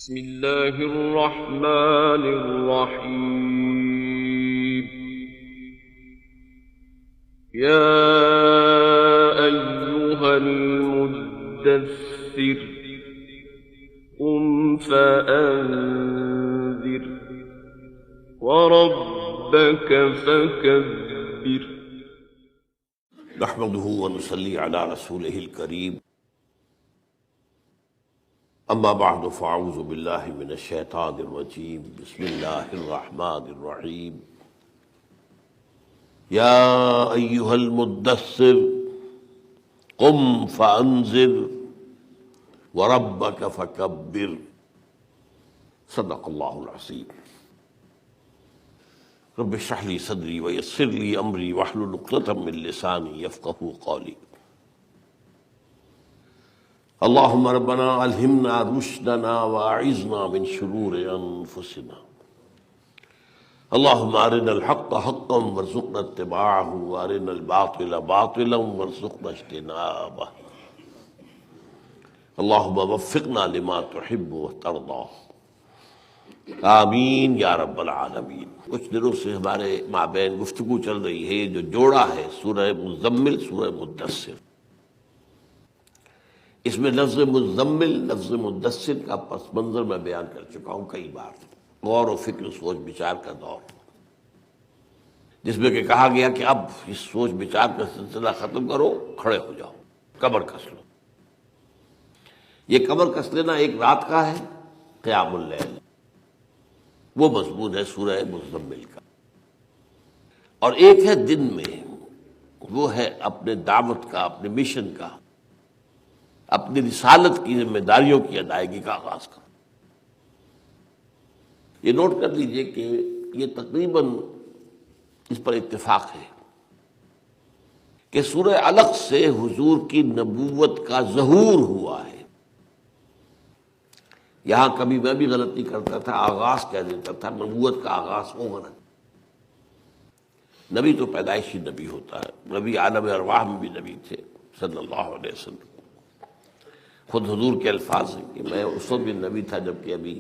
بسم اللہ الرحمن الرحیم یا ایہا المدثر قم فانذر وربک فکبر نحمده ونصلي على رسوله الكريم اما بعد فاعوذ بالله من الشيطان الرجيم بسم الله الرحمن الرحيم يا ايها المدثر قم فانذر وربك فكبر صدق الله العظيم رب اشرح لي صدري ويسر لي امري واحلل عقدة من لساني يفقهوا قولي اللهم ربنا الهمنا رشدنا واعذنا من شرور انفسنا اللهم ارنا الحق حقا وارزقنا اتباعه وارنا الباطل باطلا وارزقنا اجتنابه اللهم وفقنا لما تحب وترضى آمین یا رب العالمین۔ کچھ دنوں سے ہمارے مابین گفتگو چل رہی ہے جو جوڑا ہے سورہ مزمل سورہ مدثر۔ اس میں لفظ مزمل لفظ مدثر کا پس منظر میں بیان کر چکا ہوں کئی بار، غور و فکر سوچ بچار کا دور، جس میں کہ کہا گیا کہ اب اس سوچ بچار کا سلسلہ ختم کرو، کھڑے ہو جاؤ، کمر کس لو۔ یہ کمر کس لینا ایک رات کا ہے، قیام اللیل، وہ مضمون ہے سورہ مزمل کا، اور ایک ہے دن میں، وہ ہے اپنے دعوت کا، اپنے مشن کا، اپنی رسالت کی ذمہ داریوں کی ادائیگی کا آغاز کرو۔ یہ نوٹ کر لیجئے کہ یہ تقریباً اس پر اتفاق ہے کہ سورہ علق سے حضور کی نبوت کا ظہور ہوا ہے۔ یہاں کبھی میں بھی غلطی کرتا تھا، آغاز کہہ دیتا تھا، نبوت کا آغاز ہوگا۔ نبی تو پیدائشی نبی ہوتا ہے، نبی عالم ارواح میں بھی نبی تھے صلی اللہ علیہ وسلم۔ خود حضور کے الفاظ ہیں کہ میں اس وقت بھی نبی تھا جبکہ ابھی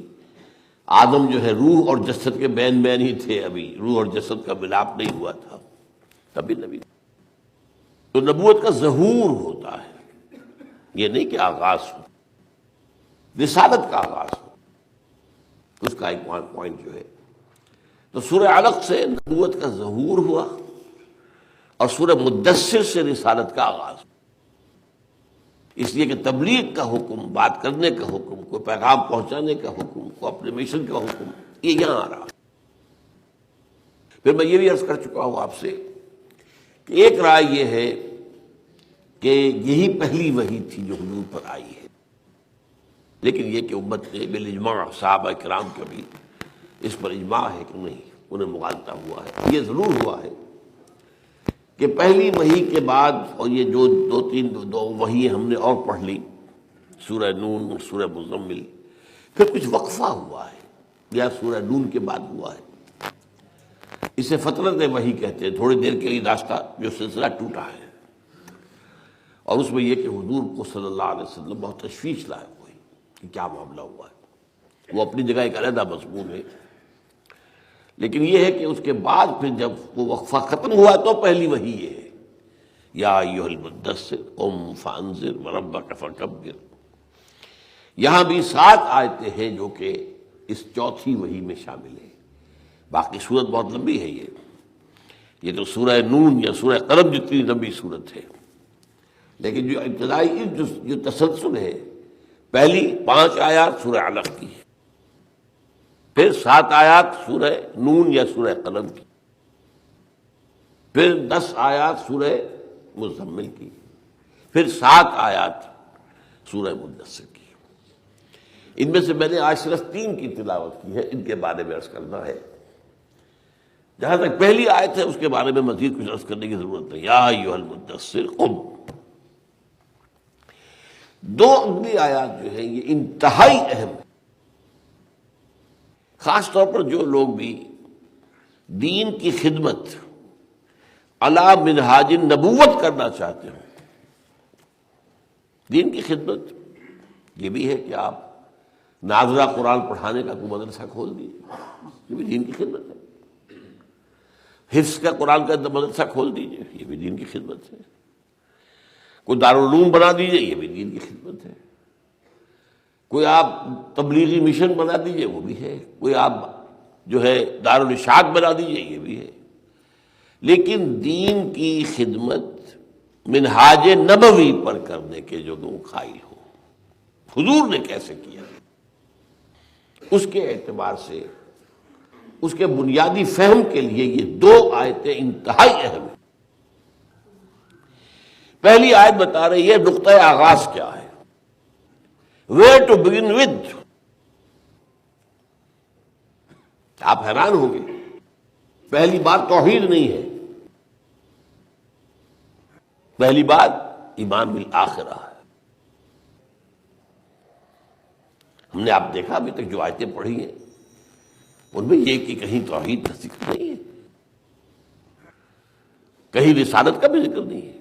آدم جو ہے روح اور جسد کے بین ہی تھے، ابھی روح اور جسد کا ملاپ نہیں ہوا تھا، تبھی نبی تھا۔ تو نبوت کا ظہور ہوتا ہے، یہ نہیں کہ آغاز ہو، رسالت کا آغاز ہو، اس کا ایک پوائنٹ جو ہے۔ تو سورہ علق سے نبوت کا ظہور ہوا اور سورہ مدثر سے رسالت کا آغاز ہوا، اس لیے کہ تبلیغ کا حکم، بات کرنے کا حکم، کوئی پیغام پہنچانے کا حکم، کو اپنے مشن کا حکم، یہ یہاں آ رہا۔ پھر میں یہ بھی عرض کر چکا ہوں آپ سے کہ ایک رائے یہ ہے کہ یہی پہلی وحی تھی جو حضور پر آئی ہے، لیکن یہ کہ امت نے بالاجماع، صحابہ کرام کا بھی اس پر اجماع ہے کہ نہیں، انہیں مغالطہ ہوا ہے۔ یہ ضرور ہوا ہے کہ پہلی وحی کے بعد، اور یہ جو دو وحی ہم نے اور پڑھ لی، سورہ نون اور سورہ مزمل، پھر کچھ وقفہ ہوا ہے، یا سورہ نون کے بعد ہوا ہے، اسے فترت وحی کہتے ہیں، تھوڑی دیر کے لیے راستہ جو سلسلہ ٹوٹا ہے، اور اس میں یہ کہ حضور کو صلی اللہ علیہ وسلم بہت تشویش لائق ہوئی کہ کیا معاملہ ہوا ہے، وہ اپنی جگہ ایک علیحدہ مضمون ہے۔ لیکن یہ ہے کہ اس کے بعد پھر جب وہ وقفہ ختم ہوا تو پہلی وحی یہ ہے، یا ایھا المدثر قم فانذر وربک فکبر۔ یہاں بھی 7 آیتیں ہیں جو کہ اس چوتھی وحی میں شامل ہیں۔ باقی صورت بہت لمبی ہے، یہ تو سورہ نون یا سورہ قلم جتنی لمبی صورت ہے، لیکن جو ابتدائی جو تسلسل ہے، پہلی 5 آیات سورہ علق کی، پھر 7 آیات سورہ نون یا سورہ قلم کی، پھر 10 آیات سورہ مزمل کی، پھر 7 آیات سورہ مدثر کی۔ ان میں سے میں نے آج صرف 3 کی تلاوت کی ہے، ان کے بارے میں عرض کرنا ہے۔ جہاں تک پہلی آیت ہے اس کے بارے میں مزید کچھ عرض کرنے کی ضرورت نہیں۔ یا ایھا المدثر قم۔ 2 اگلی آیات جو ہیں یہ انتہائی اہم ہے، خاص طور پر جو لوگ بھی دین کی خدمت علی منہاج نبوت کرنا چاہتے ہیں، دین کی خدمت یہ بھی ہے کہ آپ ناظرہ قرآن پڑھانے کا کوئی مدرسہ کھول دیجیے، یہ بھی دین کی خدمت ہے۔ حفظ کا قرآن کا مدرسہ کھول دیجیے، یہ بھی دین کی خدمت ہے۔ کوئی دارالعلوم بنا دیجیے، یہ بھی دین کی خدمت ہے۔ کوئی آپ تبلیغی مشن بنا دیجیے، وہ بھی ہے۔ کوئی آپ جو ہے دارالارشاد بنا دیجیے، یہ بھی ہے۔ لیکن دین کی خدمت منہاج نبوی پر کرنے کے جو لوگ قائل ہو، حضور نے کیسے کیا، اس کے اعتبار سے اس کے بنیادی فہم کے لیے یہ دو آیتیں انتہائی اہم ہیں۔ پہلی آیت بتا رہی ہے نقطۂ آغاز کیا ہے، ویئر ٹو بگن ود۔ آپ حیران ہوں گے، پہلی بات توحید نہیں ہے، پہلی بات ایمان بالآخرہ ہے۔ ہم نے آپ دیکھا ابھی تک جو آیتیں پڑھی ہیں ان میں یہ کہ کہیں توحید کا ذکر نہیں ہے، کہیں رسالت کا بھی ذکر نہیں ہے،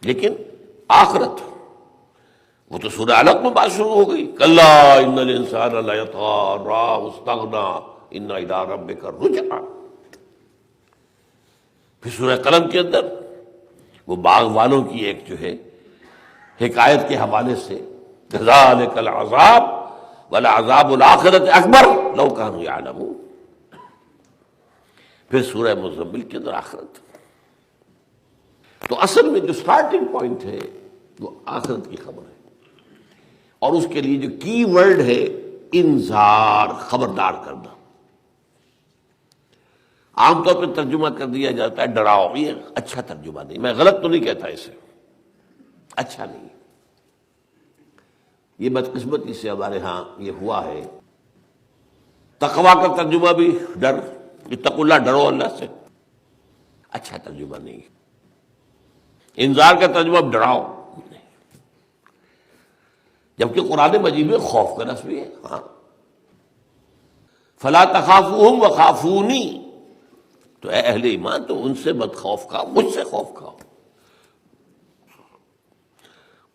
لیکن آخرت وہ تو سورہ علق میں بات شروع ہو گئی، کلا ان الانسان لیطغی ان رآہ استغنی ان الی ربک الرجعی۔ پھر سورہ قلم کے اندر وہ باغ والوں کی ایک جو ہے حکایت کے حوالے سے کذالک العذاب ولعذاب الآخرۃ اکبر لو کانوا یعلمون۔ پھر سورہ مزمل کے اندر آخرت۔ تو اصل میں جو سٹارٹنگ پوائنٹ ہے وہ آخرت کی خبر ہے، اور اس کے لیے جو کی ورڈ ہے انذار، خبردار کرنا۔ عام طور پہ ترجمہ کر دیا جاتا ہے ڈراؤ، یہ اچھا ترجمہ نہیں، میں غلط تو نہیں کہتا اسے، اچھا نہیں، یہ بدقسمتی سے ہمارے ہاں یہ ہوا ہے۔ تقویٰ کا ترجمہ بھی ڈر، اتقوا اللہ، ڈرو اللہ سے، اچھا ترجمہ نہیں۔ انذار کا ترجمہ ڈراؤ، جبکہ قرآن مجید میں خوف کا لفظ بھی ہے۔ ہاں، فلا تخافوہم وخافونی، تو اے اہل ایمان تو ان سے مت خوف کھاؤ، مجھ سے خوف کھاؤ۔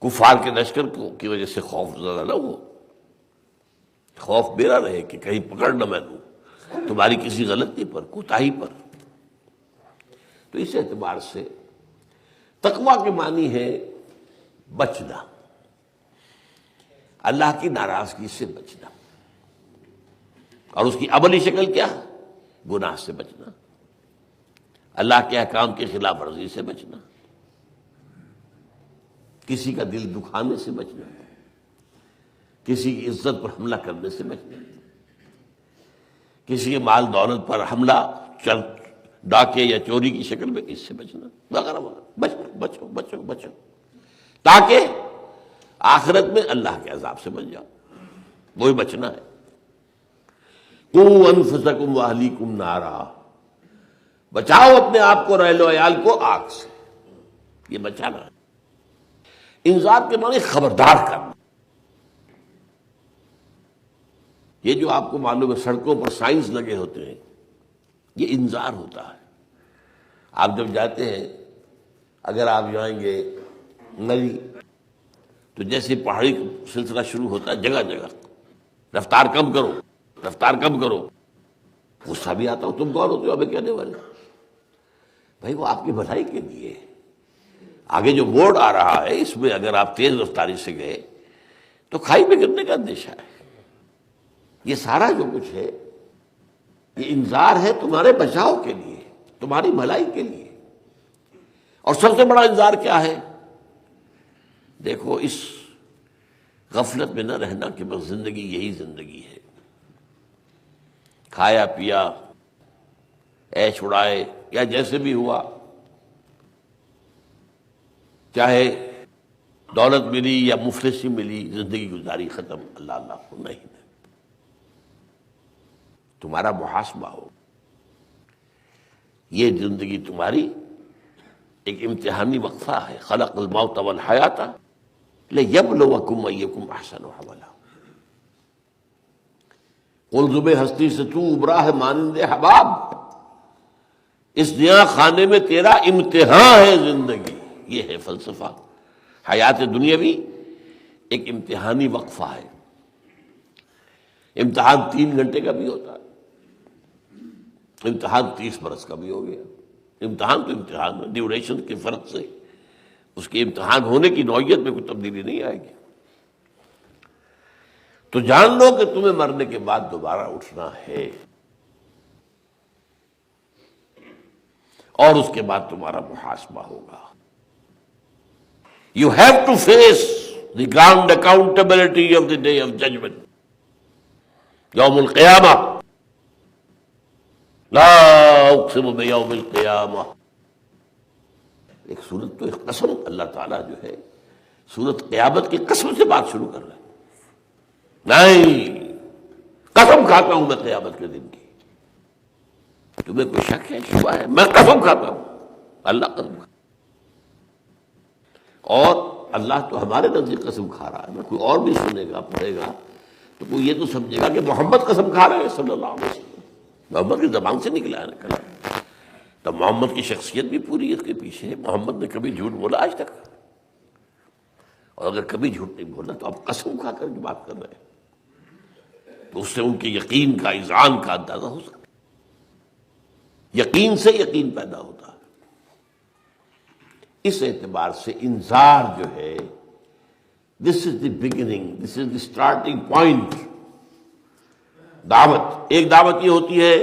کفار کے لشکر کی وجہ سے خوف زیادہ نہ ہو، خوف میرا رہے کہ کہیں پکڑ نہ میں دوں تمہاری کسی غلطی پر، کوتاہی پر۔ تو اس اعتبار سے تقویٰ کے معنی ہے بچنا، اللہ کی ناراضگی سے بچنا، اور اس کی عملی شکل کیا؟ گناہ سے بچنا، اللہ کے احکام کی خلاف ورزی سے بچنا، کسی کا دل دکھانے سے بچنا، کسی کی عزت پر حملہ کرنے سے بچنا، کسی کے مال دولت پر حملہ، ڈاکے یا چوری کی شکل میں اس سے بچنا، وغیرہ وغیرہ۔ بچو بچو بچو، تاکہ آخرت میں اللہ کے عذاب سے بچ جاؤ، وہی بچنا ہے۔ قوا انفسکم واہلیکم نارا، بچاؤ اپنے آپ کو، اہل و عیال کو آگ سے، یہ بچانا ہے۔ انذار کے معنی خبردار کرنا۔ یہ جو آپ کو معلوم ہے سڑکوں پر سائنس لگے ہوتے ہیں، یہ انذار ہوتا ہے۔ آپ جب جاتے ہیں، اگر آپ جائیں گے نئی، تو جیسے پہاڑی سلسلہ شروع ہوتا ہے جگہ جگہ رفتار کم کرو، رفتار کم کرو، غصہ بھی آتا ہو، تم کون ہوتے ہو ہمیں کہنے والے؟ بھائی وہ آپ کی بھلائی کے لیے، آگے جو بورڈ آ رہا ہے اس میں اگر آپ تیز رفتاری سے گئے تو کھائی میں گرنے کا اندیشہ ہے۔ یہ سارا جو کچھ ہے یہ انذار ہے تمہارے بچاؤ کے لیے، تمہاری بھلائی کے لیے۔ اور سب سے بڑا انذار کیا ہے؟ دیکھو اس غفلت میں نہ رہنا کہ بس زندگی یہی زندگی ہے، کھایا پیا، عیش اڑائے، یا جیسے بھی ہوا، چاہے دولت ملی یا مفلسی ملی، زندگی گزاری، ختم، اللہ اللہ کو نہیں۔ تمہارا محاسبہ ہو، یہ زندگی تمہاری ایک امتحانی وقفہ ہے۔ خلق الموت والحیات لیبلوکم ایکم احسن عملا۔ قلزم ہستی سے تو ابرا ہے مانند حباب، اس دنیا خانے میں تیرا امتحان ہے زندگی۔ یہ ہے فلسفہ۔ حیات دنیاوی ایک امتحانی وقفہ ہے، امتحان 3 گھنٹے کا بھی ہوتا ہے، امتحان 30 برس کا بھی ہو گیا۔ امتحان تو امتحان ہے، ڈیوریشن کے فرق سے اس کے امتحان ہونے کی نوعیت میں کوئی تبدیلی نہیں آئے گی۔ تو جان لو کہ تمہیں مرنے کے بعد دوبارہ اٹھنا ہے، اور اس کے بعد تمہارا محاسبہ ہوگا۔ You have to face the ground accountability of the day of judgment. یوم القیامہ، لا اقسم بیوم القیامہ، ایک سورت تو ایک قسم، اللہ تعالیٰ جو ہے سورت قیامت کی قسم سے بات شروع کر رہا ہے۔ نہیں، قسم کھاتا ہوں میں قیامت کے دن کی۔ تمہیں کوئی شک ہے، شبہ ہے؟ میں قسم کھاتا ہوں، اللہ قسم کھاتا۔ اور اللہ تو ہمارے نزدیک قسم کھا رہا ہے، کوئی اور بھی سنے گا پڑھے گا تو کوئی یہ تو سمجھے گا کہ محمد قسم کھا رہے ہیں صلی اللہ علیہ وسلم، محمد کی زبان سے نکلا ہے نا کلام۔ تو محمد کی شخصیت بھی پوری اس کے پیچھے ہے، محمد نے کبھی جھوٹ بولا آج تک؟ اور اگر کبھی جھوٹ نہیں بولا تو آپ قسم کھا کر جو بات کر رہے ہیں تو اس سے ان کے یقین کا، اذعان کا اندازہ ہو سکتا ہے۔ یقین سے یقین پیدا ہوتا ہے۔ اس اعتبار سے انذار جو ہے، this is the beginning, this is the starting point. دعوت، ایک دعوت یہ ہوتی ہے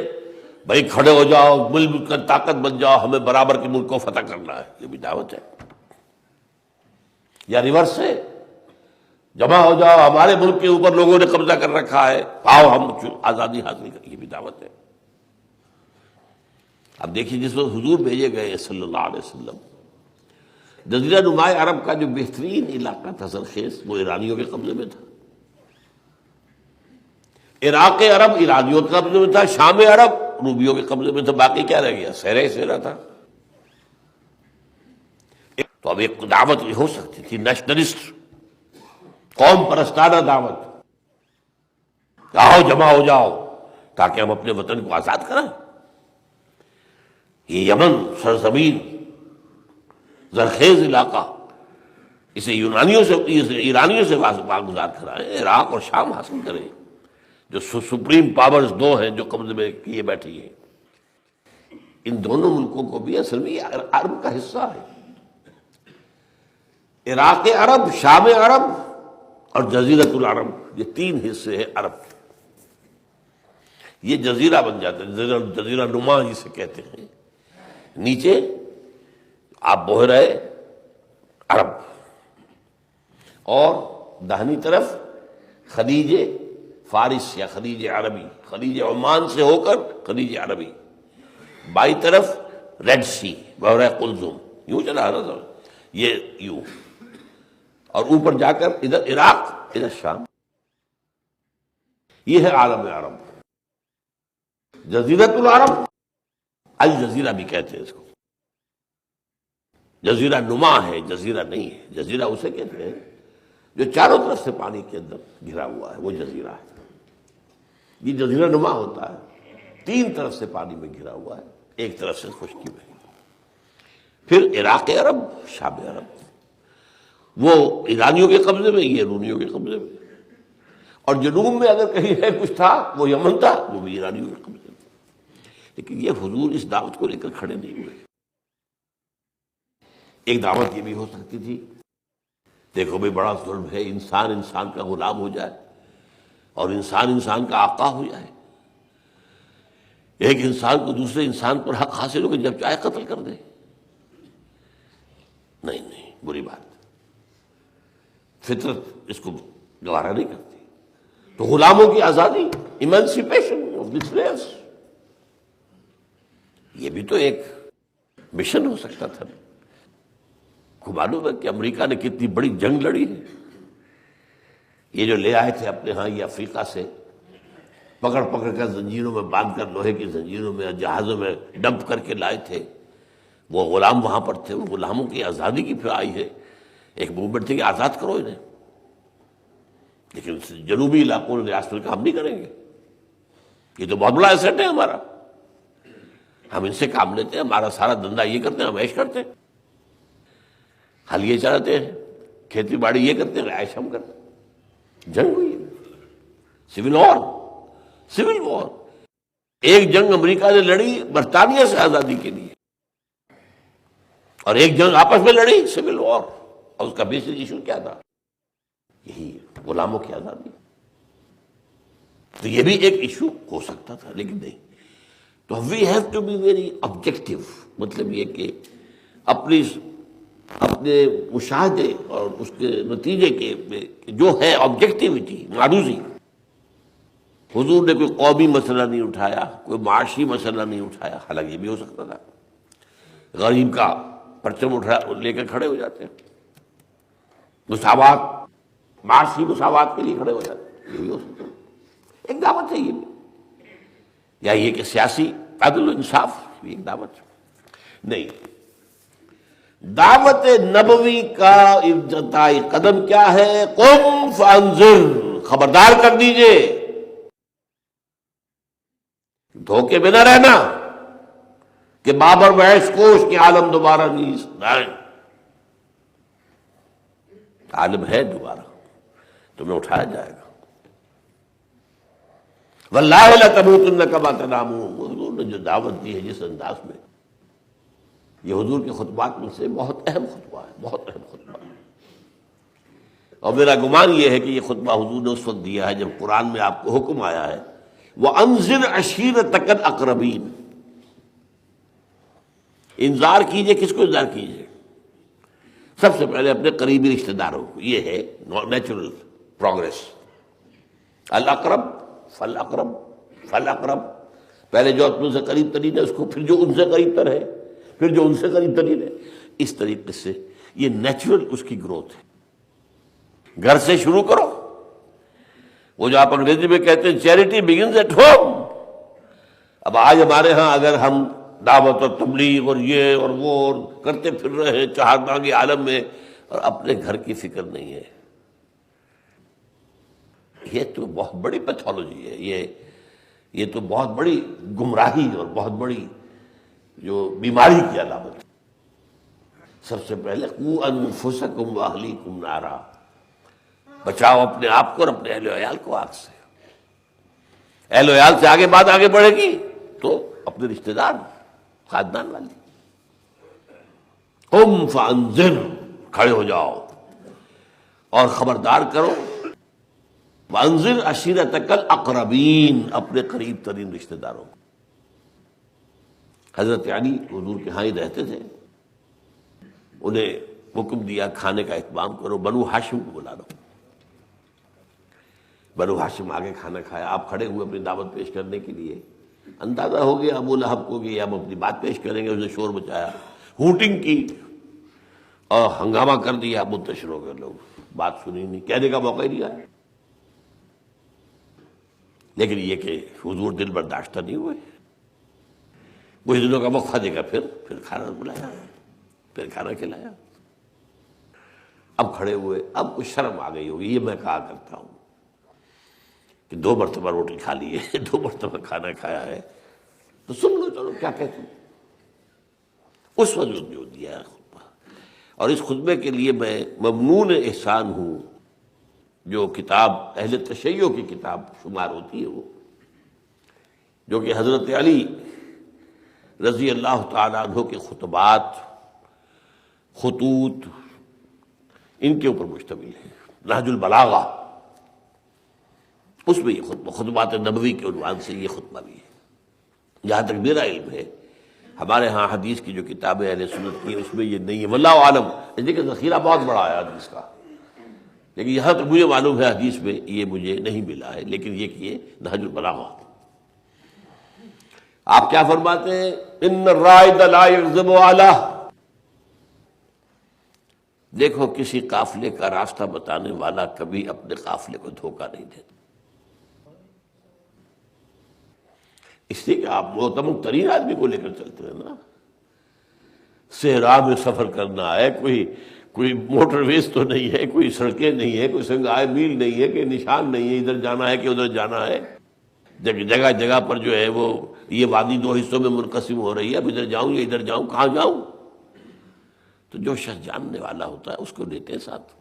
بھائی کھڑے ہو جاؤ، مل مل کر طاقت بن جاؤ، ہمیں برابر کے ملک کو فتح کرنا ہے، یہ بھی دعوت ہے۔ یا ریورس ہے، جمع ہو جاؤ، ہمارے ملک کے اوپر لوگوں نے قبضہ کر رکھا ہے، آؤ ہم آزادی حاصل کریں، یہ بھی دعوت ہے۔ اب دیکھیے جس وقت حضور بھیجے گئے صلی اللہ علیہ وسلم، جزیرہ نماء عرب کا جو بہترین علاقہ تھا سرخیز، وہ ایرانیوں کے قبضے میں تھا۔ عراق عرب ایرانیوں کے قبضے میں تھا، شام عرب رومیوں کے قبضے میں تھا، باقی کیا رہ گیا؟ صحرا ہی صحرا تھا۔ تو اب ایک دعوت یہ ہو سکتی تھی نیشنلسٹ، قوم پرستانہ دعوت، آؤ جمع ہو جاؤ تاکہ ہم اپنے وطن کو آزاد کریں۔ یہ یمن سرزمین، زرخیز علاقہ، اسے ایرانیوں سے واگزار کرائیں، عراق اور شام حاصل کریں، جو سپریم پاورز دو ہیں جو قبضے میں کیے بیٹھی ہیں۔ ان دونوں ملکوں کو بھی اصل میں یہ عرب کا حصہ ہے۔ عراق عرب، شام عرب اور جزیرۃ العرب، یہ 3 حصے ہیں عرب کے۔ یہ جزیرہ بن جاتا ہے، جزیرہ نما جسے کہتے ہیں۔ نیچے آپ بحیرہ عرب، اور داہنی طرف خلیج فارس یا خلیج عربی، خلیج عمان سے ہو کر خلیج عربی، بائیں طرف ریڈ سی، بحیرہ قلزم، یوں چلا رہا تھا یہ، یوں، اور اوپر جا کر ادھر عراق، ادھر شام۔ یہ ہے عالم عرب، جزیرۃ العرب، الجزیرہ بھی کہتے ہیں اس کو۔ جزیرہ نما ہے، جزیرہ نہیں ہے۔ جزیرہ اسے کہتے ہیں جو چاروں طرف سے پانی کے اندر گھرا ہوا ہے، وہ جزیرہ ہے۔ یہ جزیرہ نما ہوتا ہے، 3 طرف سے پانی میں گھرا ہوا ہے، ایک طرف سے خشکی میں۔ پھر عراق عرب، شام عرب، وہ ایرانیوں کے قبضے میں، یہ رومیوں کے قبضے میں۔ اور جنوب میں اگر کہیں ہے کچھ تھا، وہ یمن تھا، وہ بھی ایرانیوں کے قبضے میں۔ لیکن یہ حضور اس دعوت کو لے کر کھڑے نہیں ہوئے۔ ایک دعوت یہ بھی ہو سکتی تھی، دیکھو بھائی بڑا ظلم ہے، انسان انسان کا غلام ہو جائے اور انسان انسان کا آقا ہو جائے، ایک انسان کو دوسرے انسان پر حق حاصل ہو کہ جب چاہے قتل کر دے۔ نہیں نہیں، بری بات، فطرت اس کو گوارا نہیں کرتی۔ تو غلاموں کی آزادی، ایمانسیپیشن آف دی سلیوز، یہ بھی تو ایک مشن ہو سکتا تھا۔ کو معلوم ہے کہ امریکہ نے کتنی بڑی جنگ لڑی ہے۔ یہ جو لے آئے تھے اپنے ہاں یہ افریقہ سے، پکڑ پکڑ کر زنجیروں میں باندھ کر، لوہے کی زنجیروں میں، جہازوں میں ڈمپ کر کے لائے تھے، وہ غلام وہاں پر تھے۔ ان غلاموں کی آزادی کی پھر آئی ہے ایک موومنٹ تھی کہ آزاد کرو انہیں، لیکن جنوبی علاقوں نے ریاست کا ہم نہیں کریں گے، یہ تو بہت بڑا ایسٹ ہے ہمارا، ہم ان سے کام لیتے ہیں، ہمارا سارا دھندا یہ کرتے ہیں، ہم عیش کرتے ہیں، ہل یہ چلاتے ہیں، کھیتی باڑی یہ کرتے ہیں، عیش ہم کرتے ہیں۔ جنگ ہوئی، سول وار۔ Civil war. ایک جنگ امریکہ نے لڑی برطانیہ سے آزادی کے لیے، اور ایک جنگ آپس میں لڑی سول وار، اور اس کا بیسک ایشو کیا تھا؟ یہی غلاموں کی آزادی. تو یہ بھی ایک ایشو ہو سکتا تھا، لیکن نہیں. تو we have to be very objective, مطلب یہ کہ اپنے مشاہدے اور اس کے نتیجے کے جو ہے آبجیکٹیوٹی معروضی. حضور نے کوئی قومی مسئلہ نہیں اٹھایا، کوئی معاشی مسئلہ نہیں اٹھایا، حالانکہ یہ بھی ہو سکتا تھا. غریب کا پرچم اٹھا لے کر کھڑے ہو جاتے ہیں، مساوات، معاشی مساوات کے لیے کھڑے ہو جاتے ہیں، یہ بھی ہو سکتا ہے. ایک دعوت ہے یہ بھی. یا یہ کہ سیاسی عدل و انصاف بھی ایک دعوت ہے. نہیں، دعوت نبوی کا ابتدائی قدم کیا ہے؟ قم فانذر، خبردار کر دیجئے، دھوکے میں نہ رہنا کہ بابر وحش کوش کے عالم دوبارہ نہیں. عالم ہے دوبارہ، تمہیں اٹھایا جائے گا. واللہ لا تموتن کما تنامون. حضور نے جو دعوت دی ہے جس انداز میں، یہ حضور کے خطبات میں سے بہت اہم خطبہ ہے، بہت اہم خطبہ ہے. اور میرا گمان یہ ہے کہ یہ خطبہ حضور نے اس وقت دیا ہے جب قرآن میں آپ کو حکم آیا ہے وَأَنذِرْ عَشِيرَتَكَ الْأَقْرَبِينَ. انذار کیجئے، کس کو انذار کیجئے؟ سب سے پہلے اپنے قریبی رشتہ داروں کو. یہ ہے نیچرل پروگرس. الاقرب فالاقرب فالاقرب، پہلے جو اپنے سے قریب ترین ہے اس کو، پھر جو ان سے قریب تر ہے، پھر جو ان سے قریب ترین ہے. اس طریقے سے یہ نیچرل اس کی گروتھ ہے. گھر سے شروع کرو. وہ جو آپ انگریزی میں کہتے ہیں چیریٹی بگنز ایٹ ہوم. اب آج ہمارے ہاں اگر ہم دعوت اور تبلیغ اور یہ اور وہ کرتے پھر رہے ہیں چہارماں عالم میں، اور اپنے گھر کی فکر نہیں ہے، یہ تو بہت بڑی پیتھولوجی ہے. یہ تو بہت بڑی گمراہی اور بہت بڑی جو بیماری کی علامت ہے. سب سے پہلے قوا انفسکم واہلیکم نارا، بچاؤ اپنے آپ کو اور اپنے اہل و عیال کو آگ سے. اہل و عیال سے آگے بات آگے بڑھے گی تو اپنے رشتہ دار، خاندان والی. قم فانذر، کھڑے ہو جاؤ اور خبردار کرو. وانذر عشیرتک الاقربین، اپنے قریب ترین رشتہ داروں کو. حضرت علی حضور کے ہاں ہی رہتے تھے. انہیں حکم دیا کھانے کا اہتمام کرو، بنو ہاشم کو بلا لو. بنو ہاشم آگے کھانا کھایا. آپ کھڑے ہوئے اپنی دعوت پیش کرنے کے لیے. اندازہ ہو گیا ابو لہب کو کہ ہم اپنی بات پیش کریں گے. اس نے شور مچایا، ہوٹنگ کی اور ہنگامہ کر دیا. منتشر ہو گئے لوگ، بات سنی نہیں، کہنے کا موقع ہی نہیں آیا. لیکن یہ کہ حضور دل برداشتہ نہیں ہوئے. کچھ دنوں کا وقفہ دے گا، پھر کھانا بلایا، پھر کھانا کھلایا. اب کھڑے ہوئے، اب کچھ شرم آ گئی ہوگی. یہ میں کہا کرتا ہوں کہ 2 مرتبہ روٹی کھا لی ہے، 2 مرتبہ کھانا کھایا ہے، تو سن لو، چلو کیا کہتے ہیں. اس وقت جو دیا ہے خطبہ، اور اس خطبے کے لیے میں ممنون احسان ہوں. جو کتاب اہل تشیع کی کتاب شمار ہوتی ہے، وہ جو کہ حضرت علی رضی اللہ تعالیٰ عنہ کے خطبات، خطوط، ان کے اوپر مشتمل ہے. نہج البلاغہ، اس میں یہ خطبہ، خطبات نبوی کے عنوان سے یہ خطبہ بھی ہے. جہاں تک میرا علم ہے، ہمارے ہاں حدیث کی جو کتابیں اہل سنت کی اس میں یہ نہیں ہے. واللہ عالم، اس لیے کہ ذخیرہ بہت بڑا ہے حدیث کا، لیکن یہاں تک مجھے معلوم ہے حدیث میں یہ مجھے نہیں ملا ہے. لیکن یہ کہ نہج البلاغہ. آپ کیا فرماتے ہیں؟ ان الرائد لا یغضب اعلیٰ. دیکھو کسی قافلے کا راستہ بتانے والا کبھی اپنے قافلے کو دھوکہ نہیں دیتا. اس لیے کہ آپ معتمد ترین آدمی کو لے کر چلتے ہیں نا. صحرا میں سفر کرنا ہے، کوئی موٹر ویز تو نہیں ہے، کوئی سڑکیں نہیں ہے، کوئی سنگائے میل نہیں ہے، کہ نشان نہیں ہے ادھر جانا ہے کہ ادھر جانا ہے. جگہ جگہ پر جو ہے وہ یہ وادی 2 حصوں میں منقسم ہو رہی ہے، اب ادھر جاؤں یا ادھر جاؤں، کہاں جاؤں؟ تو جو شخص جاننے والا ہوتا ہے اس کو لیتے ہیں ساتھ.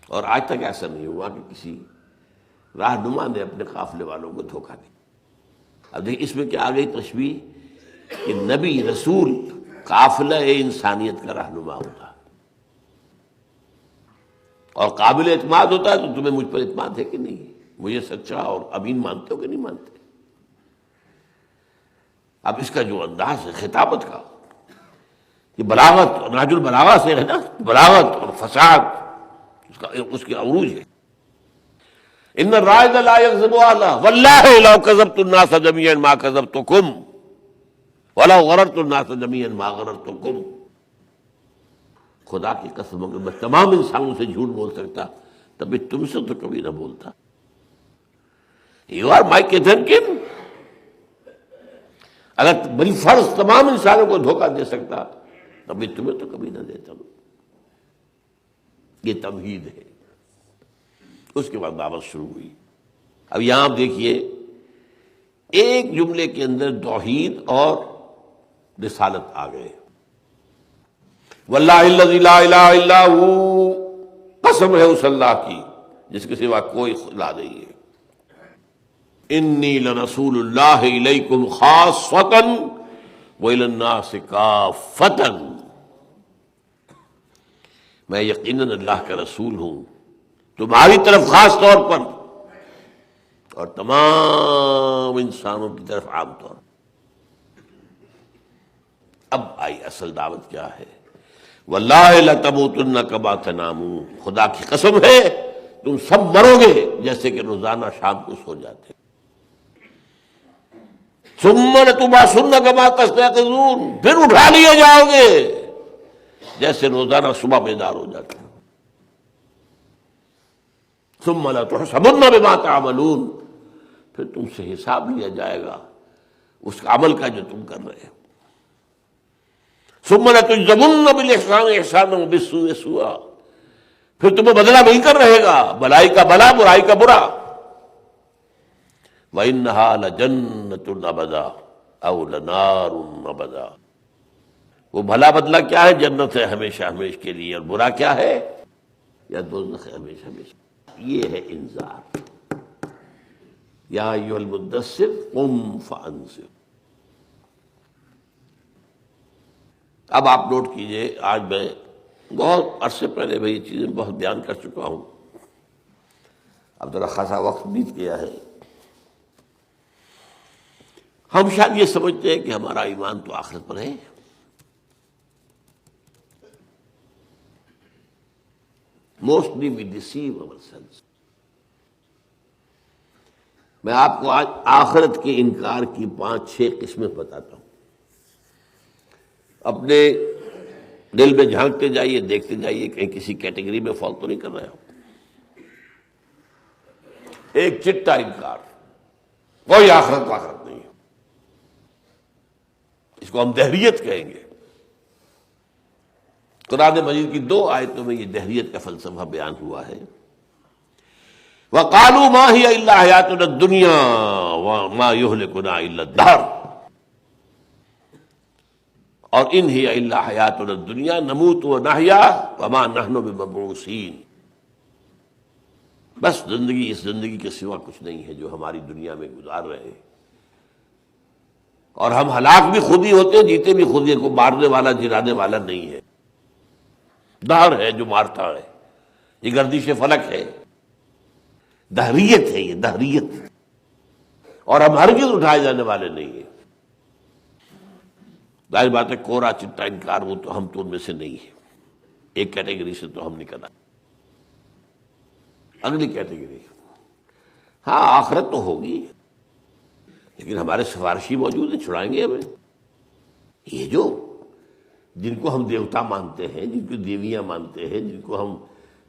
اور آج تک ایسا نہیں ہوا کہ کسی رہنما نے اپنے قافلے والوں کو دھوکہ دیا۔ اب دیکھیں اس میں کیا آ گئی تشبیہ کہ نبی رسول قافلہ انسانیت کا رہنما ہوتا ہے اور قابل اعتماد ہوتا ہے، تو تمہیں مجھ پر اعتماد ہے کہ نہیں؟ مجھے سچا اور امین مانتے ہو کہ نہیں مانتے؟ اب اس کا جو انداز ہے خطابت کا، یہ بلاغت نہج البلاغہ سے ہے نا، بلاغت اور فصاحت اس کی عروج ہے۔ ان الرائد لا يكذب اهله والله لو كذبت الناس جميعا ما كذبتكم ولو غررت الناس جميعا ما غررتكم۔ خدا کی قسم اگر میں تمام انسانوں سے جھوٹ بول سکتا تب تم سے تو کبھی نہ بولتا۔ یو آر مائی کیتھنکن، اگر بڑی فرض تمام انسانوں کو دھوکہ دے سکتا تبھی تمہیں تو کبھی نہ دیتا۔ یہ تمہید ہے۔ اس کے بعد دعوت شروع ہوئی۔ اب یہاں آپ دیکھیے ایک جملے کے اندر توحید اور رسالت آ گئے۔ واللہ الذی لا الہ الا ہو، قسم ہے اس اللہ کی جس کے سوا کوئی خدا نہیں ہے۔ انی لرسول اللہ الیکم خاصۃ وإلی الناس کافۃ، میں یقیناً اللہ کا رسول ہوں تمہاری طرف خاص طور پر اور تمام انسانوں کی طرف عام طور پر۔ اب آئی اصل دعوت کیا ہے؟ واللہ لتموتن کما تنامون، خدا کی قسم ہے تم سب مرو گے جیسے کہ روزانہ شام کو سو جاتے۔ ثم لتبعثن کما تستيقظون، پھر اٹھا لیے جاؤ گے جیسے روزانہ صبح بیدار ہو جاتے۔ ثم لتحسبن بما تعملون، پھر تم سے حساب لیا جائے گا اس عمل کا جو تم کر رہے ہو۔ ثم لتجزون بالاحسان احسانا وبالسوء سوءا، پھر تمہیں بدلہ مل کر رہے گا، بلائی کا بلا برائی کا برا۔ وَإِنَّهَا لَجَنَّةٌ أَبَدًا أَوْ نَارٌ أَبَدًا، وہ بھلا بدلہ کیا ہے؟ جنت ہے ہمیشہ ہمیشہ کے لیے، اور برا کیا ہے؟ یا دوزخ ہے ہمیشہ ہمیشہ۔ یہ ہے انذار۔ یا ایھا المدثر قم فانذر۔ اب آپ نوٹ کیجئے، آج میں بہت عرصے پہلے میں یہ چیزیں بہت بیان کر چکا ہوں، اب ذرا خاصا وقت بیت گیا ہے۔ ہم شاید یہ سمجھتے ہیں کہ ہمارا ایمان تو آخرت پر ہے، mostly we deceive ourselves. میں آپ کو آج آخرت کے انکار کی 5-6 قسمیں بتاتا ہوں۔ اپنے دل میں جھانکتے جائیے، دیکھتے جائیے کہیں کسی کیٹیگری میں فال تو نہیں کر رہے ہو۔ ایک چٹا انکار، کوئی آخرت نہیں ہے، اس کو ہم دہریت کہیں گے۔ قرآن مجید کی 2 آیتوں میں یہ دہریت کا فلسفہ بیان ہوا ہے۔ وَقَالُوا مَا هِيَ إِلَّا حَيَاتُنَا الدُّنْيَا وَمَا يُهْلِكُنَا إِلَّا الدَّهْرُ، اور إِنْ هِيَ إِلَّا حَيَاتُنَا الدُّنْيَا نَمُوتُ وَنَحْيَا وَمَا نَحْنُ بِمَبْعُوثِينَ، بس زندگی، اس زندگی کے سوا کچھ نہیں ہے جو ہماری دنیا میں گزار رہے ہیں، اور ہم ہلاک بھی خود ہی ہوتے ہیں، جیتے بھی خود ہی، کو مارنے والا جلانے والا نہیں ہے، دہر ہے جو مارتا ہے، یہ گردش فلک ہے، دہریت ہے، یہ دہریت، اور ہم ہرگز اٹھائے جانے والے نہیں ہیں۔ ظاہر بات ہے کورا چٹا انکار، وہ تو ہم تو ان میں سے نہیں ہیں، ایک کیٹیگری سے تو ہم نکل آئے۔ اگلی کیٹیگری، ہاں آخرت تو ہوگی لیکن ہمارے سفارشی موجود ہیں، چھڑائیں گے ہمیں۔ یہ جو جن کو ہم دیوتا مانتے ہیں، جن کو دیویاں مانتے ہیں،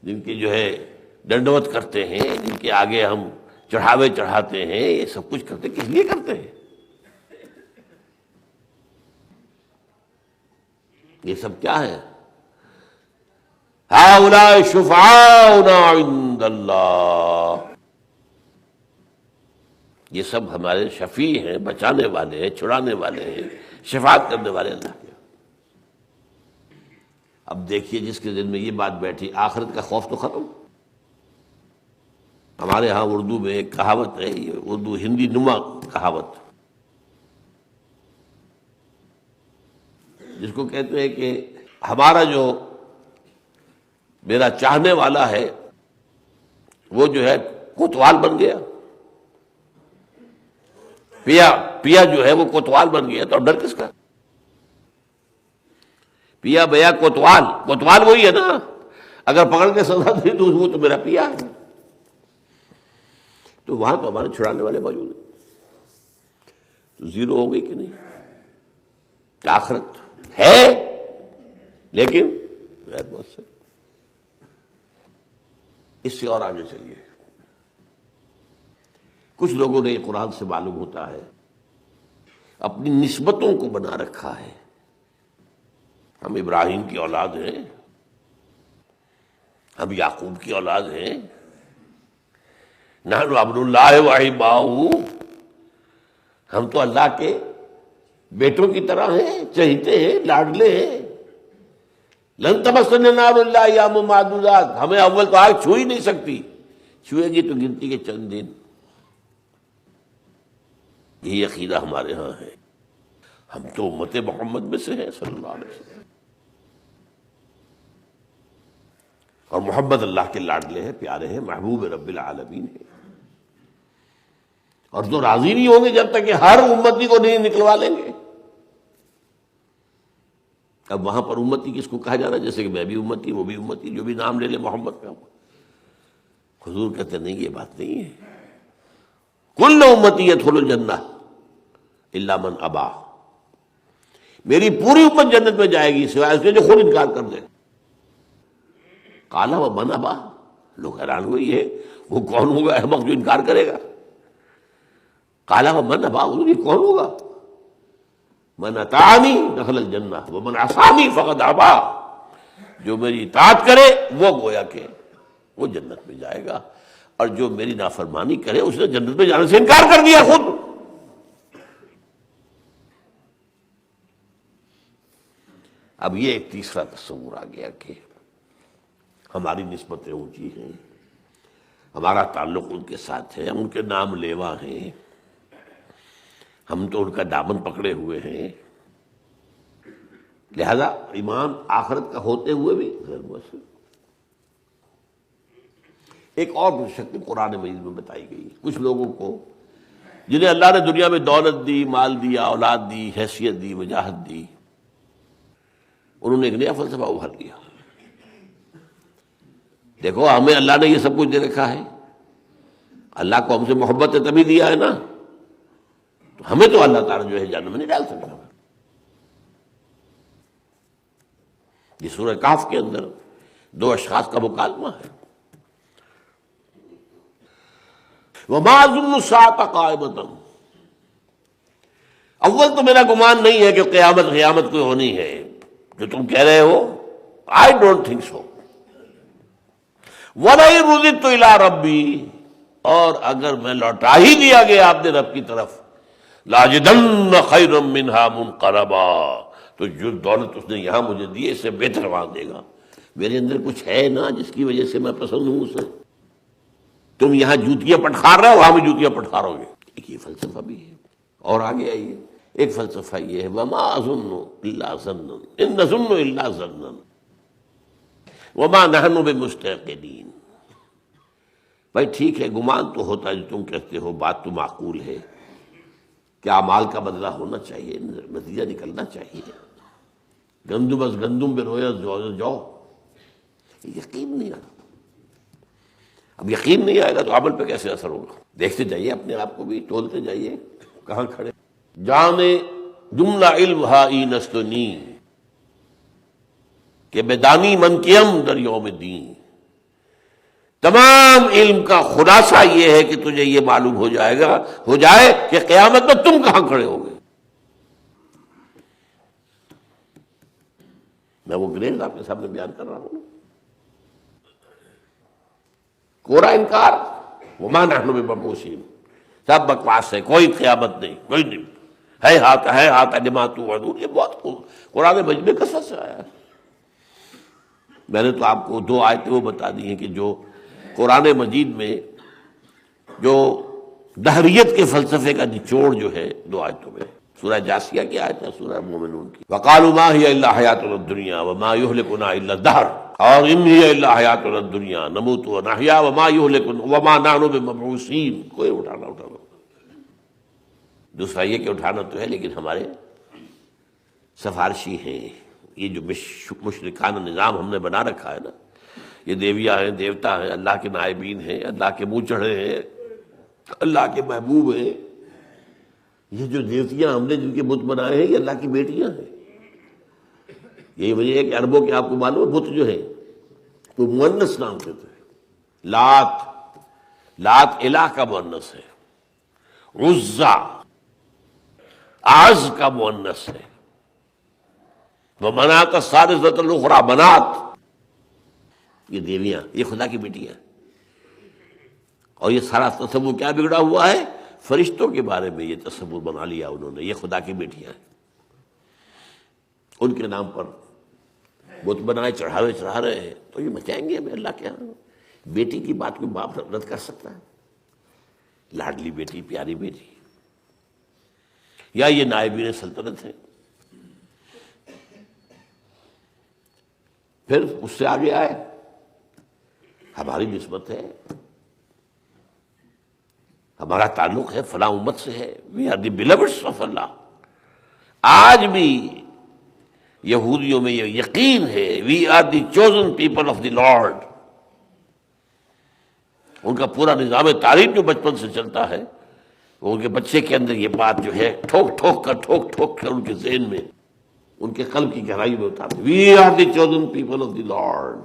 جن کے جو ہے ڈنڈوت کرتے ہیں، جن کے آگے ہم چڑھاوے چڑھاتے ہیں، یہ سب کچھ کرتے کس لیے کرتے ہیں؟ یہ سب کیا ہے؟ ہؤلاء شفعاؤنا عند اللہ، یہ سب ہمارے شفیع ہیں، بچانے والے ہیں، چھڑانے والے ہیں، شفاعت کرنے والے اللہ کے۔ اب دیکھیے جس کے دل میں یہ بات بیٹھی، آخرت کا خوف تو ختم، ہمارے ہاں اردو میں ایک کہاوت ہے، یہ اردو ہندی نما کہاوت، جس کو کہتے ہیں کہ ہمارا جو میرا چاہنے والا ہے وہ جو ہے کوتوال بن گیا، پیا جو ہے وہ کوتوال بن گیا، تو ڈر کس کا؟ پیا بیا کوتوال وہی ہے نا، اگر پکڑ کے سزا دی تو وہ تو میرا پیا ہے، تو وہاں تو ہمارے چھڑانے والے موجود ہیں، تو زیرو ہو گئی کہ نہیں؟ آخرت ہے لیکن غیر مؤثر۔ اس سے اور آگے چلیے، کچھ لوگوں نے قرآن سے معلوم ہوتا ہے اپنی نسبتوں کو بنا رکھا ہے، ہم ابراہیم کی اولاد ہیں، ہم یعقوب کی اولاد ہیں، نحن عبد اللہ وحباؤہ، ہم تو اللہ کے بیٹوں کی طرح ہیں، چہیتے ہیں، لاڈلے ہیں، لن تمسنا نار الا ایام معدودات، ہمیں اول تو آگ چھو ہی نہیں سکتی، چھوئے گی تو گنتی کے چند دن۔ یہ عقیدہ ہمارے ہاں ہے، ہم تو امت محمد میں سے ہیں صلی اللہ علیہ وسلم، اور محمد اللہ کے لاڈلے ہیں، پیارے ہیں، محبوب رب العالمین ہیں، اور جو راضی نہیں ہوں گے جب تک کہ ہر امتی کو نہیں نکلوا لیں گے۔ اب وہاں پر امتی کس کو کہا جا رہا ہے؟ جیسے کہ میں بھی امتی، وہ بھی امتی، جو بھی نام لے لے محمد کا۔ حضور کہتے نہیں، یہ بات نہیں ہے، کل امتی یدخل الجنہ الا من ابا، میری پوری امت جنت میں جائے گی سوائے اس کے جو خود انکار کر دے۔ قال ومن ابا، لوگ حیران ہوئے، وہ کون ہوگا احمق جو انکار کرے گا؟ قال ومن ابا، یہ کون ہوگا؟ من اطاعنی دخل الجنہ ومن عصانی فقد ابا، جو میری اطاعت کرے وہ گویا کہ وہ جنت میں جائے گا، اور جو میری نافرمانی کرے اس نے جنت میں جانے سے انکار کر دیا خود۔ اب یہ ایک تیسرا تصور آ گیا کہ ہماری نسبتیں اونچی ہیں، ہمارا تعلق ان کے ساتھ ہے، ہم ان کے نام لیوا ہیں، ہم تو ان کا دامن پکڑے ہوئے ہیں، لہذا ایمان آخرت کا ہوتے ہوئے بھی غیر مؤثر۔ ایک اور شکل قرآن مجید میں بتائی گئی، کچھ لوگوں کو جنہیں اللہ نے دنیا میں دولت دی، مال دیا، اولاد دی، حیثیت دی، وجاہت دی، انہوں نے ایک نیا فلسفہ ابھار دیا، دیکھو ہمیں اللہ نے یہ سب کچھ دے رکھا ہے، اللہ کو ہم سے محبت ہے تبھی دیا ہے نا، تو ہمیں تو اللہ تعالیٰ جو ہے جہنم میں نہیں ڈال سکتا۔ یہ سورہ کہف کے اندر دو اشخاص کا مکالمہ ہے، وما اظن الساعة قائمة، اول تو میرا گمان نہیں ہے کہ قیامت کوئی ہونی ہے جو تم کہہ رہے ہو، I don't think so، وَلَئِن رُدِدتُّ إِلَىٰ رَبِّي، اور اگر میں لوٹا ہی دیا گیا اپنے رب کی طرف، لَأَجِدَنَّ خَيْرًا مِّنْهَا مُنقَلَبًا، تو جو دولت اس نے یہاں مجھے دی ہے اس سے بہتر وہاں دے گا، میرے اندر کچھ ہے نا جس کی وجہ سے میں پسند ہوں اسے۔ تم یہاں جوتیاں پٹخار رہے ہو، وہاں بھی جوتیاں پٹخارو گے، ایک یہ فلسفہ بھی ہے۔ اور آگے آئیے، ایک فلسفہ یہ ہے، وَمَا أَظُنُّ إِلَّا ظَنًّا إِن نَظُنُّ إِلَّا ظَنًّا وَمَا نَحْنُ بِمُسْتَيْقِنِينَ، بھائی ٹھیک ہے، گمان تو ہوتا ہے جو تم کہتے ہو، بات تو معقول ہے کہ اعمال کا بدلہ ہونا چاہیے، نتیجہ نکلنا چاہیے، گندم از گندم بے رویا جو، یقین نہیں آتا۔ اب یقین نہیں آئے گا تو عمل پہ کیسے اثر ہوگا؟ دیکھتے جائیے اپنے آپ کو بھی، تولتے جائیے کہاں کھڑے۔ جانے جملہ علم ہائی نستنی، کہ بیدانی من کیم در یوم دین، تمام علم کا خلاصہ یہ ہے کہ تجھے یہ معلوم ہو جائے کہ قیامت میں تم کہاں کھڑے ہوگے۔ میں وہ گریز آپ کے سامنے بیان کر رہا ہوں، کوڑا انکار، وما نحن بمبعوثین، سب بکواس ہے، کوئی قیامت نہیں، کوئی نہیں، ہے ہاتھ لما توعدون، یہ بہت قرآن مجید میں کثرت سے آیا ہے۔ میں نے تو آپ کو دو آیتیں وہ بتا دی ہیں کہ جو قرآن مجید میں جو دہریت کے فلسفے کا نچوڑ جو ہے دو آیتوں میں، سورہ جاسیہ کی آیت ہے، سورہ مومنون کی۔ وقالوا ما هي الا حیاتنا الدنیا وما يهلكنا الا الدهر اور ان هي الا حیاتنا الدنیا نموت ونحیا وما يهلكنا وما نحن بمبعوثین۔ کوئی اٹھانا دوسرا یہ کہ اٹھانا تو ہے لیکن ہمارے سفارشی ہیں۔ یہ جو مشرکانہ نظام ہم نے بنا رکھا ہے نا، یہ دیویاں ہیں، دیوتا ہیں، اللہ کے نائبین ہیں، اللہ کے منہ چڑھے ہیں، اللہ کے محبوب ہیں۔ یہ جو دیوتیاں ہم نے جن کے بت بنائے ہیں یہ اللہ کی بیٹیاں ہیں۔ یہی وجہ ہے کہ عربوں کے آپ کو معلوم ہے بت جو ہے وہ مؤنث نام سے ہے۔ لات الہ کا مؤنث ہے، عزا اعز کا مؤنث ہے، ومنات الثالثۃ الاخری منات، یہ دیویاں یہ خدا کی بیٹیاں۔ اور یہ سارا تصور کیا بگڑا ہوا ہے؟ فرشتوں کے بارے میں یہ تصور بنا لیا انہوں نے، یہ خدا کی بیٹیاں ہیں، ان کے نام پر بت بنائے چڑھاوے چڑھا رہے ہیں، تو یہ مچائیں گے ہمیں اللہ کے ہاں۔ بیٹی کی بات کوئی باپ رد کر سکتا ہے؟ لاڈلی بیٹی، پیاری بیٹی، یا یہ نائبین سلطنت ہے۔ پھر اس سے آگے آئے ہماری نسبت ہے، ہمارا تعلق ہے فلاں امت سے ہے، وی آر دی بلیوڈس آف اللہ۔ آج بھی یہودیوں میں یہ یقین ہے، we are the chosen people of the Lord. ان کا پورا نظام تعلیم جو بچپن سے چلتا ہے، وہ ان کے بچے کے اندر یہ بات جو ہے ٹھوک ٹھوک کر ان کے ذہن میں، ان کے قلب کی گہرائی میں اتارتے، we are the chosen people of the Lord,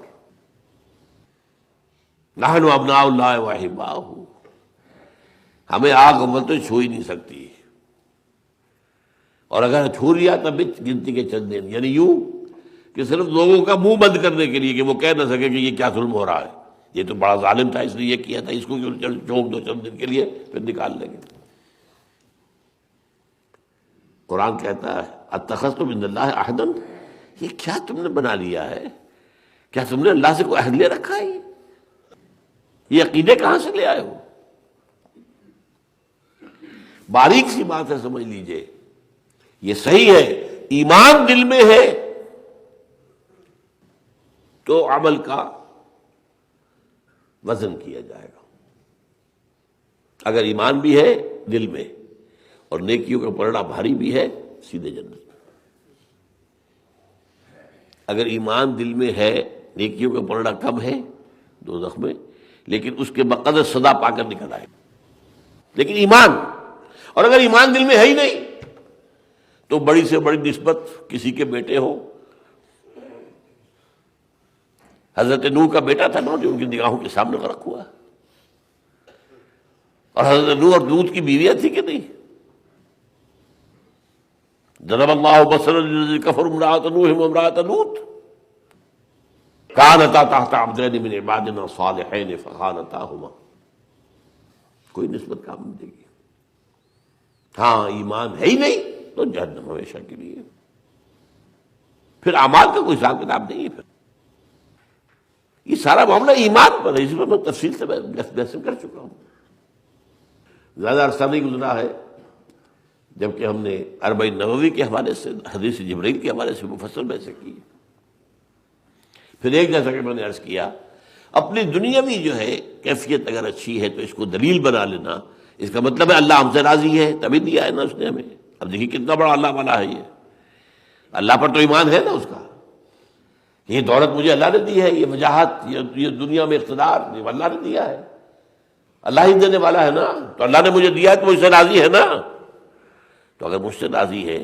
نحن ابناء اللہ واحباؤہ۔ ہمیں آگ اول تو چھو ہی نہیں سکتی، اور اگر چھو لیا تب بھی گنتی کے چند دن، یعنی یوں کہ صرف لوگوں کا منہ بند کرنے کے لیے کہ وہ کہہ نہ سکے کہ یہ کیا ظلم ہو رہا ہے، یہ تو بڑا ظالم تھا اس نے یہ کیا تھا، اس کو چونک دو چند دن کے لیے پھر نکال لیں گے۔ قرآن کہتا ہے اتخذتم من اللہ عہدا، یہ کیا تم نے بنا لیا ہے؟ کیا تم نے اللہ سے کوئی عہد لے رکھا ہے؟ یہ عقیدے کہاں سے لے آئے ہو؟ باریک سی بات ہے، سمجھ لیجئے۔ یہ صحیح ہے، ایمان دل میں ہے تو عمل کا وزن کیا جائے گا۔ اگر ایمان بھی ہے دل میں اور نیکیوں کا پلڑا بھاری بھی ہے، سیدھے جنت میں۔ اگر ایمان دل میں ہے، نیکیوں کا پلڑا کم ہے، دوزخ میں، لیکن اس کے بقدر صدا پا کر نکل آئے۔ لیکن ایمان، اور اگر ایمان دل میں ہے ہی نہیں تو بڑی سے بڑی نسبت کسی کے بیٹے ہو۔ حضرت نوح کا بیٹا تھا نا جو ان کی نگاہوں کے سامنے غرق ہوا، اور حضرت نوح اور لوط کی بیویاں تھی کہ نہیں؟ ضرب اللہ مثلا للذین کفروا امرأۃ نوح وامرأۃ لوط كانتا تحت عبدین من عبادنا صالحین فخانتاہما۔ کوئی نسبت کام نہیں دے گی۔ ہاں ایمان ہے ہی نہیں تو جہنم ہمیشہ کے لیے۔ پھر اعمال کا کوئی حساب کتاب نہیں ہے۔ پھر یہ سارا معاملہ ایمان پر ہے، اس میں میں تفصیل سے بحث کر چکا ہوں۔ زیادہ عرصہ نہیں گزرا ہے جبکہ ہم نے اربعین نووی کے حوالے سے، حدیث جبرائیل کے حوالے سے مفصل بحث کی۔ پھر ایک جیسا کہ میں نے عرض کیا، اپنی دنیاوی جو ہے کیفیت اگر اچھی ہے تو اس کو دلیل بنا لینا، اس کا مطلب ہے اللہ ہم سے راضی ہے، تبھی دیا ہے نا اس نے ہمیں۔ اب دیکھیے کتنا بڑا اللہ والا ہے یہ، اللہ پر تو ایمان ہے نا اس کا۔ یہ دولت مجھے اللہ نے دی ہے، یہ وجاہت، یہ دنیا میں اقتدار یہ اللہ نے دیا ہے، اللہ ہی دینے والا ہے نا، تو اللہ نے مجھے دیا ہے تو مجھ سے راضی ہے نا۔ تو اگر مجھ سے راضی ہے،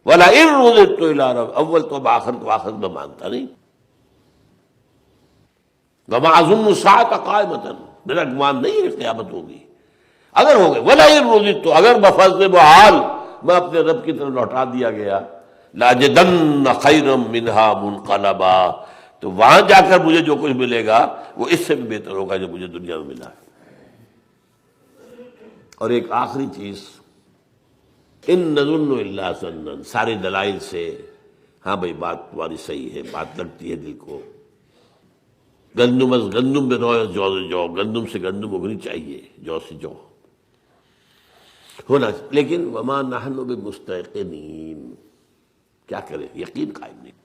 وَلَئِن رُدِدتُّ إِلَىٰ رَبِّ، اول تو آخر میں مانتا نہیں۔ وَمَا أَظُنُّ السَّاعَةَ قَائِمَةً، میرا گمان نہیں ہے کہ قیامت ہوگی۔ اگر ہو گئے وَلَئِن رُدِدتُّ، اگر بفضل محال میں اپنے رب کی طرف لوٹا دیا گیا، لَأَجِدَنَّ خَيْرًا مِنْهَا مُنْقَلَبًا، تو وہاں جا کر مجھے جو کچھ ملے گا وہ اس سے بھی بہتر ہوگا جو مجھے دنیا میں ملا ہے۔ اور ایک آخری چیز، ان نظن الا ظنا، سارے دلائل سے ہاں بھائی بات تمہاری صحیح ہے، بات لگتی ہے دل کو، گندم از گندم بے روئے جو سے جو، گندم سے گندم اگنی چاہیے، جو سے جو ہونا، لیکن وما نحن بمستيقنين، کیا کریں، یقین قائم نہیں۔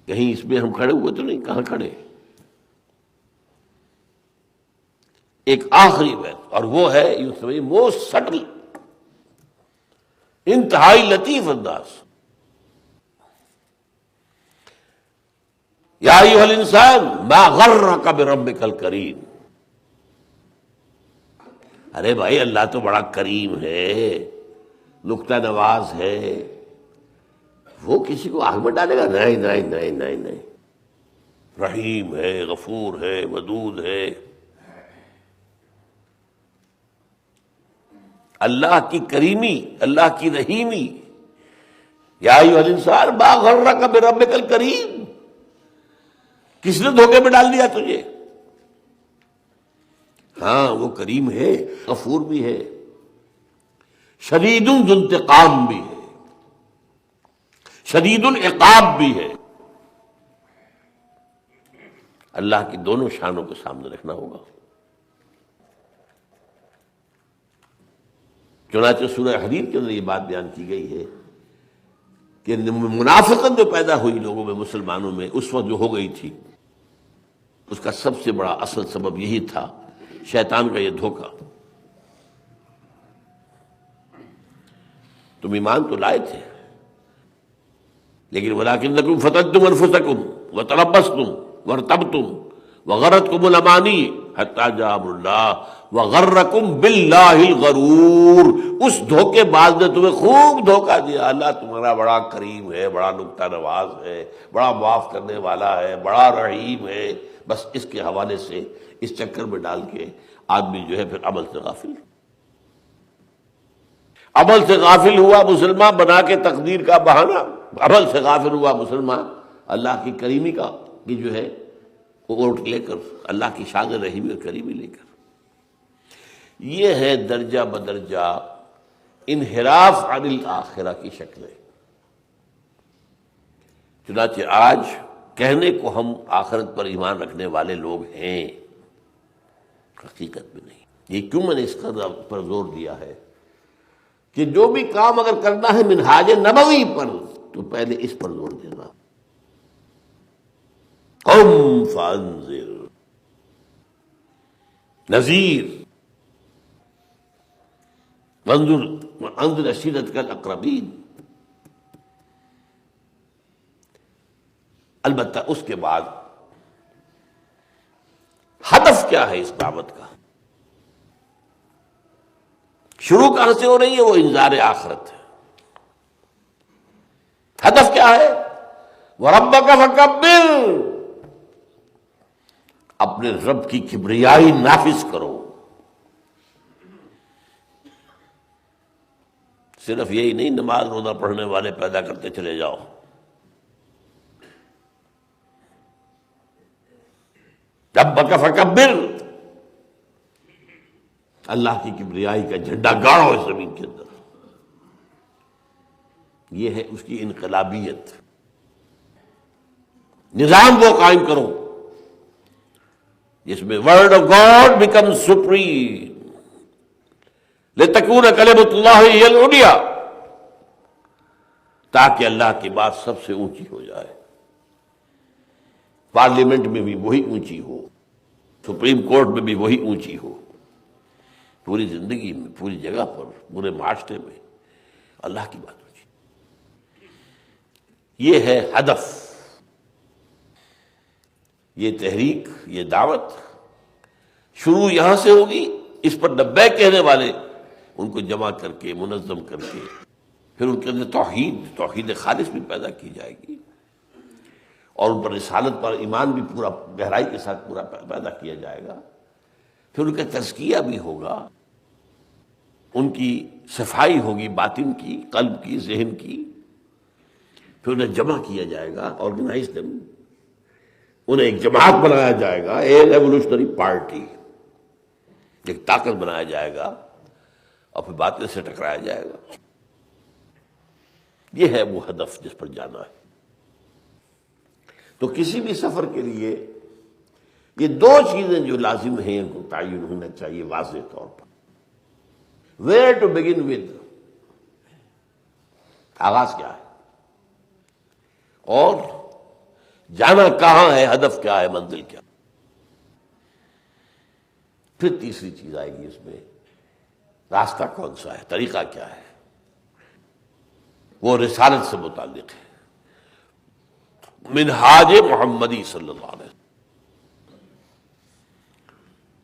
کہیں اس میں ہم کھڑے ہوئے تو نہیں، کہاں کھڑے؟ ایک آخری بات، اور وہ ہے یوں سمجھیں موسٹ سٹل، انتہائی لطیف انداز، یا ایھا الانسان ما غرک بربک الکریم۔ ارے بھائی اللہ تو بڑا کریم ہے، نکتہ نواز ہے، وہ کسی کو آگ میں ڈالے گا؟ نہیں نہیں نہیں نہیں نہیں، رحیم ہے، غفور ہے، ودود ہے۔ اللہ کی کریمی، اللہ کی رحیمی، یا ایھا الانسان ما غرک بربک الکریم، کس نے دھوکے میں ڈال دیا تجھے؟ ہاں وہ کریم ہے، غفور بھی ہے، شدید ذو انتقام بھی ہے، شدید العقاب بھی ہے۔ اللہ کی دونوں شانوں کو سامنے رکھنا ہوگا۔ چنانچہ سورہ حدید کے اندر یہ بات بیان کی گئی ہے کہ منافقت جو پیدا ہوئی لوگوں میں، مسلمانوں میں اس وقت جو ہو گئی تھی، اس کا سب سے بڑا اصل سبب یہی تھا، شیطان کا یہ دھوکہ۔ تم ایمان تو لائے تھے، لیکن وَلَٰكِنَّكُمْ فَتَنتُمْ أَنفُسَكُمْ وَتَرَبَّصْتُمْ وَارْتَبْتُمْ وَغَرَّتْكُمُ الْأَمَانِيُّ حَتَّىٰ جَاءَ أَمْرُ اللَّهِ وَغَرَّكُمْ بِاللَّهِ الْغَرُورُ۔ اس دھوکے باز نے تمہیں خوب دھوکہ دیا۔ اللہ تمہارا بڑا کریم ہے، بڑا نکتہ نواز ہے، بڑا معاف کرنے والا ہے، بڑا رحیم ہے، بس اس کے حوالے سے اس چکر میں ڈال کے آدمی جو ہے پھر عمل سے غافل، عمل سے غافل ہوا مسلمان بنا کے تقدیر کا بہانہ، عمل سے غافل ہوا مسلمان اللہ کی کریمی کا کی جو ہے وہ اوٹ لے کر، اللہ کی شان رحیمی اور کریمی لے کر۔ یہ ہے درجہ بدرجہ انحراف عن الآخرہ کی شکلیں۔ چنانچہ آج کہنے کو ہم آخرت پر ایمان رکھنے والے لوگ ہیں، حقیقت میں نہیں۔ یہ کیوں میں نے اس پر زور دیا ہے کہ جو بھی کام اگر کرنا ہے منہاج نبوی پر تو پہلے اس پر زور دینا، قم فانذر، نذیر، وانذر عشیرتک الاقربین۔ البتہ اس کے بعد ہدف کیا ہے اس دعوت کا؟ شروع کہاں سے ہو رہی ہے؟ وہ انذار آخرت ہے۔ ہدف کیا ہے؟ وَرَبَّكَ فَكَبِّرْ، اپنے رب کی کبریائی نافذ کرو۔ صرف یہی نہیں نماز روزہ پڑھنے والے پیدا کرتے چلے جاؤ، ربک فکبر، اللہ کی کبریائی کا جھنڈا گاڑو اس زمین کے اندر۔ یہ ہے اس کی انقلابیت۔ نظام وہ قائم کرو جس میں word of God become supreme, لتکون کلمۃ اللہ ہی العلیٰ، تاکہ اللہ کی بات سب سے اونچی ہو جائے، پارلیمنٹ میں بھی وہی اونچی ہو، سپریم کورٹ میں بھی وہی اونچی ہو، پوری زندگی میں، پوری جگہ پر، پورے معاشرے میں اللہ کی بات اونچی۔ یہ ہے ہدف، یہ تحریک، یہ دعوت شروع یہاں سے ہوگی۔ اس پر لبیک کہنے والے ان کو جمع کر کے، منظم کر کے، پھر ان کے اندر توحید خالص بھی پیدا کی جائے گی، اور ان پر رسالت پر ایمان بھی پورا گہرائی کے ساتھ پورا پیدا کیا جائے گا۔ پھر ان کا تزکیہ بھی ہوگا، ان کی صفائی ہوگی، باطن کی، قلب کی، ذہن کی، پھر انہیں جمع کیا جائے گا، آرگنائز دم، انہیں ایک جماعت بنایا جائے گا، ایک ریولوشنری پارٹی، ایک طاقت بنایا جائے گا، اور پھر باطل سے ٹکرایا جائے گا۔ یہ ہے وہ ہدف جس پر جانا ہے۔ تو کسی بھی سفر کے لیے یہ دو چیزیں جو لازم ہیں ان کو تعین ہونا چاہیے واضح طور پر. ویئر ٹو بگن ود، آغاز کیا ہے، اور جانا کہاں ہے، ہدف کیا ہے، منزل کیا. پھر تیسری چیز آئے گی اس میں، راستہ کون سا ہے، طریقہ کیا ہے، وہ رسالت سے متعلق ہے، منہاج محمدی صلی اللہ علیہ وسلم.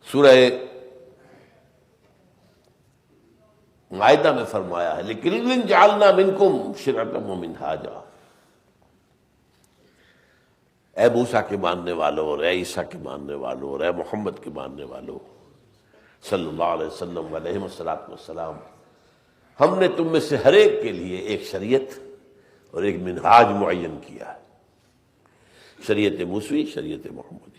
سورہ مائدہ میں فرمایا ہے لِكُلٍّ جَعَلْنَا مِنْكُمْ شِرْعَةً وَمِنْهَاجًا. اے موسیٰ کے ماننے والوں، اور اے عیسیٰ کے ماننے والوں، اور اے محمد کے ماننے والوں صلی اللہ علیہ وسلم علیہ السلام، ہم نے تم میں سے ہر ایک کے لیے ایک شریعت اور ایک منہاج معین کیا ہے. شریعت موسوی، شریعت محمدی،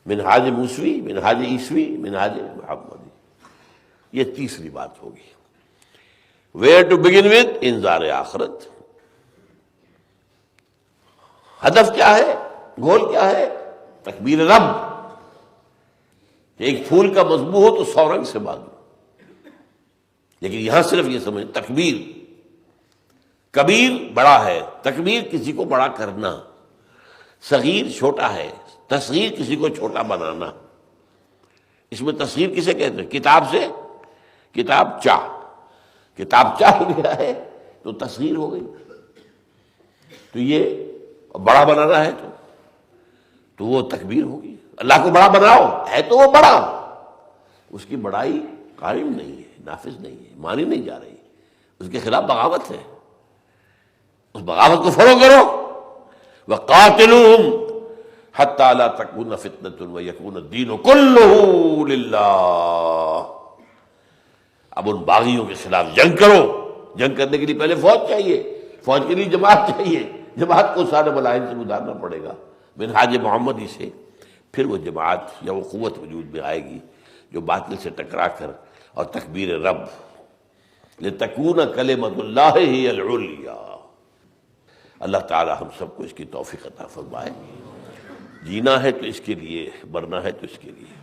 منہاج موسوی، منہاج عیسوی، منہاج محمدی. یہ تیسری بات ہوگی. ویئر ٹو بگن ود، انذار آخرت. ہدف کیا ہے، گول کیا ہے، تکبیر رب. ایک پھول کا مضمون ہو تو 100 رنگ سے باندھو، لیکن یہاں صرف یہ سمجھ، تکبیر. کبیر بڑا ہے، تکبیر کسی کو بڑا کرنا. صغیر چھوٹا ہے، تصغیر کسی کو چھوٹا بنانا. اس میں تصغیر کسے کہتے ہیں؟ کتاب سے کتاب چاہ، کتاب چاہ ہو گیا ہے تو تصغیر ہو گئی. تو یہ بڑا بنانا ہے تو وہ تکبیر ہوگی. اللہ کو بڑا بناؤ ہے تو وہ بڑا، اس کی بڑائی قائم نہیں ہے، نافذ نہیں ہے، مانی نہیں جا رہی، اس کے خلاف بغاوت ہے. اس بغاوت کو فروغ کرو. وَقَاتِلُوهُمْ حَتَّىٰ لَا تَكُونَ فِتْنَةٌ وَيَكُونَ الدِّينُ كُلُّهُ لِلَّهِ. اب ان باغیوں کے خلاف جنگ کرو. جنگ کرنے کے لیے پہلے فوج چاہیے، فوج کے لیے جماعت چاہیے، جماعت کو سارے ملائن سے گزارنا پڑے گا منہاج محمدی سے. پھر وہ جماعت یا وہ قوت وجود میں آئے گی جو باطل سے ٹکرا کر اور تکبیر رب لِتَكُونَ كَلِمَةُ اللَّهِ هِيَ الْعُلْيَا. اللہ تعالی ہم سب کو اس کی توفیق عطا فرمائے. جینا ہے تو اس کے لیے، مرنا ہے تو اس کے لیے.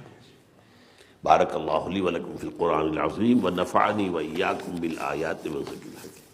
بارک اللہ لی ولکم فی القرآن العظیم ونفعنی وإیاکم بالآیات والذکر الحکیم.